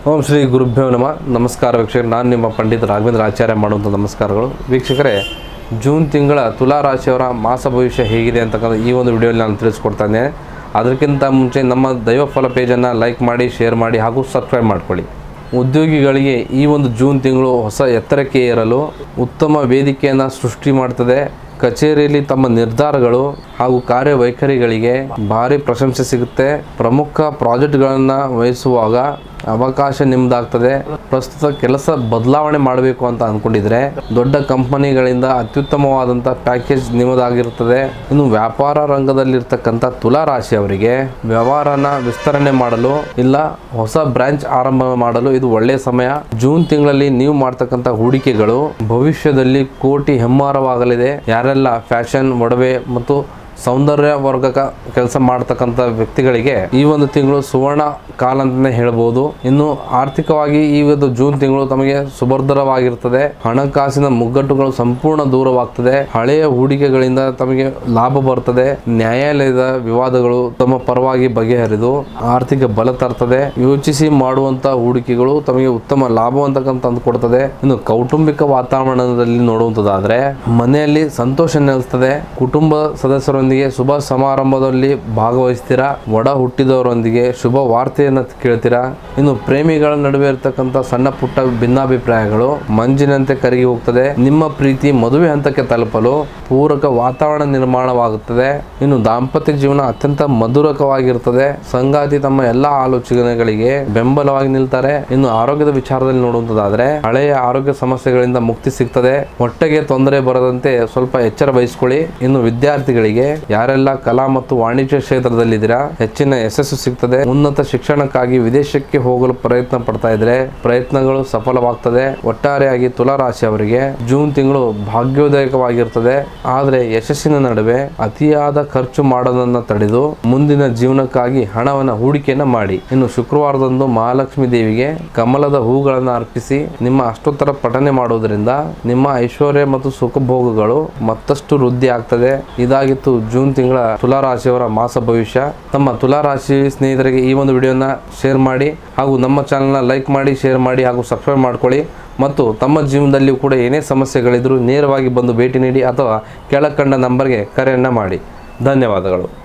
ಓಂ ಶ್ರೀ ಗುರುಭ್ಯೋ ನಮಃ. ನಮಸ್ಕಾರ ವೀಕ್ಷಕರೇ, ನಾನು ನಿಮ್ಮ ಪಂಡಿತ ರಾಘವೇಂದ್ರ ಆಚಾರ್ಯ ಮಾಡುವಂಥ ನಮಸ್ಕಾರಗಳು. ವೀಕ್ಷಕರೇ, ಜೂನ್ ತಿಂಗಳ ತುಲಾ ರಾಶಿಯವರ ಮಾಸ ಭವಿಷ್ಯ ಹೇಗಿದೆ ಅಂತಕ್ಕಂಥ ಈ ಒಂದು ವಿಡಿಯೋಲಿ ನಾನು ತಿಳಿಸ್ಕೊಡ್ತಾ ಇದ್ದೇನೆ. ಅದಕ್ಕಿಂತ ಮುಂಚೆ ನಮ್ಮ ದೈವಫಲ ಪೇಜನ್ನು ಲೈಕ್ ಮಾಡಿ, ಶೇರ್ ಮಾಡಿ ಹಾಗೂ ಸಬ್ಸ್ಕ್ರೈಬ್ ಮಾಡ್ಕೊಳ್ಳಿ. ಉದ್ಯೋಗಿಗಳಿಗೆ ಈ ಒಂದು ಜೂನ್ ತಿಂಗಳು ಹೊಸ ಎತ್ತರಕ್ಕೆ ಏರಲು ಉತ್ತಮ ವೇದಿಕೆಯನ್ನು ಸೃಷ್ಟಿ ಮಾಡ್ತದೆ. ಕಚೇರಿಯಲ್ಲಿ ತಮ್ಮ ನಿರ್ಧಾರಗಳು ಹಾಗೂ ಕಾರ್ಯವೈಖರಿಗಳಿಗೆ ಭಾರಿ ಪ್ರಶಂಸೆ ಸಿಗುತ್ತೆ. ಪ್ರಮುಖ ಪ್ರಾಜೆಕ್ಟ್ಗಳನ್ನು ವಹಿಸುವಾಗ ಅವಕಾಶ ನಿಮ್ಮದಾಗ್ತದೆ. ಪ್ರಸ್ತುತ ಕೆಲಸ ಬದಲಾವಣೆ ಮಾಡಬೇಕು ಅಂತ ಅಂದ್ಕೊಂಡಿದ್ರೆ ದೊಡ್ಡ ಕಂಪನಿಗಳಿಂದ ಅತ್ಯುತ್ತಮವಾದಂಥ ಪ್ಯಾಕೇಜ್ ನಿಮ್ಮದಾಗಿರ್ತದೆ. ಇನ್ನು ವ್ಯಾಪಾರ ರಂಗದಲ್ಲಿರ್ತಕ್ಕಂಥ ತುಲಾ ರಾಶಿಯವರಿಗೆ ವ್ಯವಹಾರನ ವಿಸ್ತರಣೆ ಮಾಡಲು ಇಲ್ಲ ಹೊಸ ಬ್ರಾಂಚ್ ಆರಂಭ ಮಾಡಲು ಇದು ಒಳ್ಳೆಯ ಸಮಯ. ಜೂನ್ ತಿಂಗಳಲ್ಲಿ ನೀವು ಮಾಡ್ತಕ್ಕಂಥ ಹೂಡಿಕೆಗಳು ಭವಿಷ್ಯದಲ್ಲಿ ಕೋಟಿ ಹೆಮ್ಮಾರವಾಗಲಿದೆ. ಯಾರೆಲ್ಲ ಫ್ಯಾಷನ್, ಒಡವೆ ಮತ್ತು ಸೌಂದರ್ಯ ವರ್ಗಕ ಕೆಲಸ ಮಾಡ್ತಕ್ಕಂಥ ವ್ಯಕ್ತಿಗಳಿಗೆ ಈ ಒಂದು ತಿಂಗಳು ಸುವರ್ಣ ಕಾಲ ಅಂತಲೇ ಹೇಳ್ಬೋದು. ಇನ್ನು ಆರ್ಥಿಕವಾಗಿ ಈ ಒಂದು ಜೂನ್ ತಿಂಗಳು ತಮಗೆ ಸುಭದ್ರವಾಗಿರ್ತದೆ. ಹಣಕಾಸಿನ ಮುಗ್ಗಟ್ಟುಗಳು ಸಂಪೂರ್ಣ ದೂರವಾಗ್ತದೆ. ಹಳೆಯ ಹೂಡಿಕೆಗಳಿಂದ ತಮಗೆ ಲಾಭ ಬರ್ತದೆ. ನ್ಯಾಯಾಲಯದ ವಿವಾದಗಳು ತಮ್ಮ ಪರವಾಗಿ ಬಗೆಹರಿದು ಆರ್ಥಿಕ ಬಲ ತರ್ತದೆ. ಯೋಚಿಸಿ ಮಾಡುವಂತ ಹೂಡಿಕೆಗಳು ತಮಗೆ ಉತ್ತಮ ಲಾಭವಂತ ತಂದುಕೊಡ್ತದೆ. ಇನ್ನು ಕೌಟುಂಬಿಕ ವಾತಾವರಣದಲ್ಲಿ ನೋಡುವಂತದಾದ್ರೆ ಮನೆಯಲ್ಲಿ ಸಂತೋಷ ನೆಲೆಸ್ತದೆ. ಕುಟುಂಬ ಸದಸ್ಯರೊಂದಿಗೆ ಶುಭ ಸಮಾರಂಭದಲ್ಲಿ ಭಾಗವಹಿಸ್ತೀರಾ. ಒಡ ಹುಟ್ಟಿದವರೊಂದಿಗೆ ಶುಭ ವಾರ್ತೆಯನ್ನು ಕೇಳ್ತೀರಾ. ಇನ್ನು ಪ್ರೇಮಿಗಳ ನಡುವೆ ಇರತಕ್ಕಂಥ ಸಣ್ಣ ಪುಟ್ಟ ಭಿನ್ನಾಭಿಪ್ರಾಯಗಳು ಮಂಜಿನಂತೆ ಕರಗಿ ಹೋಗ್ತದೆ. ನಿಮ್ಮ ಪ್ರೀತಿ ಮದುವೆ ಹಂತಕ್ಕೆ ತಲುಪಲು ಪೂರಕ ವಾತಾವರಣ ನಿರ್ಮಾಣವಾಗುತ್ತದೆ. ಇನ್ನು ದಾಂಪತ್ಯ ಜೀವನ ಅತ್ಯಂತ ಮಧುರಕವಾಗಿರ್ತದೆ. ಸಂಗಾತಿ ತಮ್ಮ ಎಲ್ಲಾ ಆಲೋಚನೆಗಳಿಗೆ ಬೆಂಬಲವಾಗಿ ನಿಲ್ತಾರೆ. ಇನ್ನು ಆರೋಗ್ಯದ ವಿಚಾರದಲ್ಲಿ ನೋಡುವಂತದಾದ್ರೆ ಹಳೆಯ ಆರೋಗ್ಯ ಸಮಸ್ಯೆಗಳಿಂದ ಮುಕ್ತಿ ಸಿಗ್ತದೆ. ಹೊಟ್ಟೆಗೆ ತೊಂದರೆ ಬರದಂತೆ ಸ್ವಲ್ಪ ಎಚ್ಚರ ವಹಿಸಿಕೊಳ್ಳಿ. ಇನ್ನು ವಿದ್ಯಾರ್ಥಿಗಳಿಗೆ ಯಾರೆಲ್ಲ ಕಲಾ ಮತ್ತು ವಾಣಿಜ್ಯ ಕ್ಷೇತ್ರದಲ್ಲಿದ್ದೀರಾ ಹೆಚ್ಚಿನ ಯಶಸ್ಸು ಸಿಗ್ತದೆ. ಉನ್ನತ ಶಿಕ್ಷಣಕ್ಕಾಗಿ ವಿದೇಶಕ್ಕೆ ಹೋಗಲು ಪ್ರಯತ್ನ ಪಡ್ತಾ ಇದ್ರೆ ಪ್ರಯತ್ನಗಳು ಸಫಲವಾಗ್ತದೆ. ಒಟ್ಟಾರೆಯಾಗಿ ತುಲಾ ರಾಶಿಯವರಿಗೆ ಜೂನ್ ತಿಂಗಳು ಭಾಗ್ಯೋದಯಕವಾಗಿರ್ತದೆ. ಆದ್ರೆ ಯಶಸ್ಸಿನ ನಡುವೆ ಅತಿಯಾದ ಖರ್ಚು ಮಾಡೋದನ್ನ ತಡೆದು ಮುಂದಿನ ಜೀವನಕ್ಕಾಗಿ ಹಣವನ್ನ ಹೂಡಿಕೆಯನ್ನ ಮಾಡಿ. ಇನ್ನು ಶುಕ್ರವಾರದಂದು ಮಹಾಲಕ್ಷ್ಮಿ ದೇವಿಗೆ ಕಮಲದ ಹೂಗಳನ್ನು ಅರ್ಪಿಸಿ ನಿಮ್ಮ ಅಷ್ಟೋತ್ತರ ಪಠನೆ ಮಾಡುವುದರಿಂದ ನಿಮ್ಮ ಐಶ್ವರ್ಯ ಮತ್ತು ಸುಖಭೋಗಗಳು ಮತ್ತಷ್ಟು ವೃದ್ಧಿ ಆಗ್ತದೆ. ಇದಾಗಿತ್ತು ಜೂನ್ ತಿಂಗಳ ತುಲಾ ರಾಶಿಯವರ ಮಾಸ ಭವಿಷ್ಯ. ನಮ್ಮ ತುಲಾ ರಾಶಿ ಸ್ನೇಹಿತರಿಗೆ ಈ ಒಂದು ವಿಡಿಯೋನ ಶೇರ್ ಮಾಡಿ ಹಾಗೂ ನಮ್ಮ ಚಾನಲ್ನ ಲೈಕ್ ಮಾಡಿ, ಶೇರ್ ಮಾಡಿ ಹಾಗೂ ಸಬ್ಸ್ಕ್ರೈಬ್ ಮಾಡ್ಕೊಳ್ಳಿ. ಮತ್ತು ತಮ್ಮ ಜೀವನದಲ್ಲಿ ಕೂಡ ಏನೇ ಸಮಸ್ಯೆಗಳಿದ್ರೂ ನೇರವಾಗಿ ಬಂದು ಭೇಟಿ ನೀಡಿ ಅಥವಾ ಕೆಳಕಂಡ ನಂಬರ್ಗೆ ಕರೆಯನ್ನು ಮಾಡಿ. ಧನ್ಯವಾದಗಳು.